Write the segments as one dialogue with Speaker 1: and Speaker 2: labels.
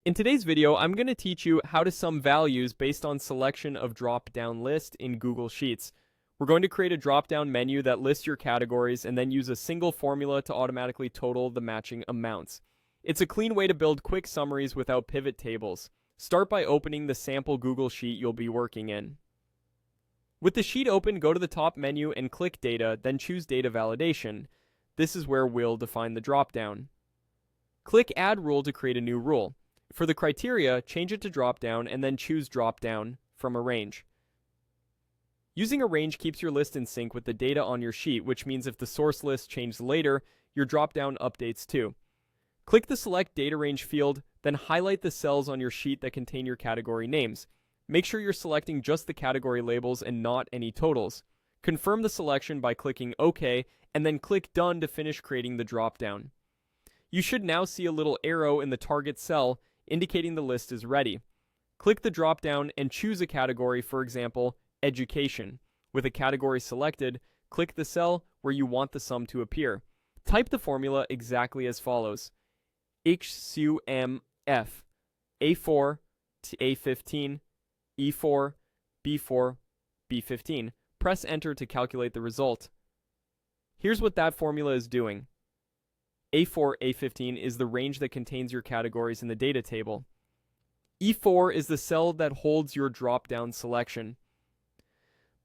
Speaker 1: In today's video, I'm going to teach you how to sum values based on selection of drop-down list in Google Sheets. We're going to create a drop-down menu that lists your categories and then use a single formula to automatically total the matching amounts. It's a clean way to build quick summaries without pivot tables. Start by opening the sample Google Sheet you'll be working in. With the sheet open, go to the top menu and click Data, then choose Data Validation. This is where we'll define the drop-down. Click Add Rule to create a new rule. For the criteria, change it to drop-down and then choose drop-down from a range. Using a range keeps your list in sync with the data on your sheet, which means if the source list changes later, your drop-down updates too. Click the Select Data Range field, then highlight the cells on your sheet that contain your category names. Make sure you're selecting just the category labels and not any totals. Confirm the selection by clicking OK, and then click Done to finish creating the drop-down. You should now see a little arrow in the target cell indicating the list is ready. Click the drop-down and choose a category, for example, Education. With a category selected, click the cell where you want the sum to appear. Type the formula exactly as follows: HCUMF A4 to A15 E4 B4 B15. Press enter to calculate the result. Here's what that formula is doing. A4 A15 is the range that contains your categories in the data table. E4 is the cell that holds your drop-down selection.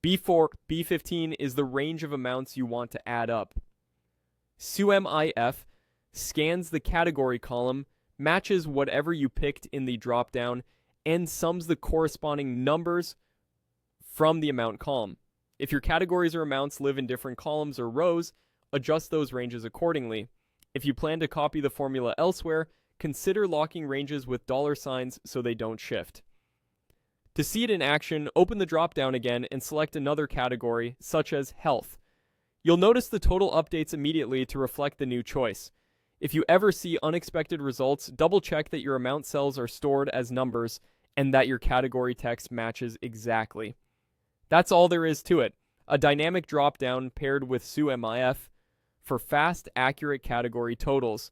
Speaker 1: B4 B15 is the range of amounts you want to add up. CUMIF scans the category column, matches whatever you picked in the drop-down, and sums the corresponding numbers from the amount column. If your categories or amounts live in different columns or rows, adjust those ranges accordingly. If you plan to copy the formula elsewhere, consider locking ranges with $signs so they don't shift. To see it in action, open the drop-down again and select another category, such as Health. You'll notice the total updates immediately to reflect the new choice. If you ever see unexpected results, double-check that your amount cells are stored as numbers and that your category text matches exactly. That's all there is to it. A dynamic drop-down paired with CUMIF for fast, accurate category totals.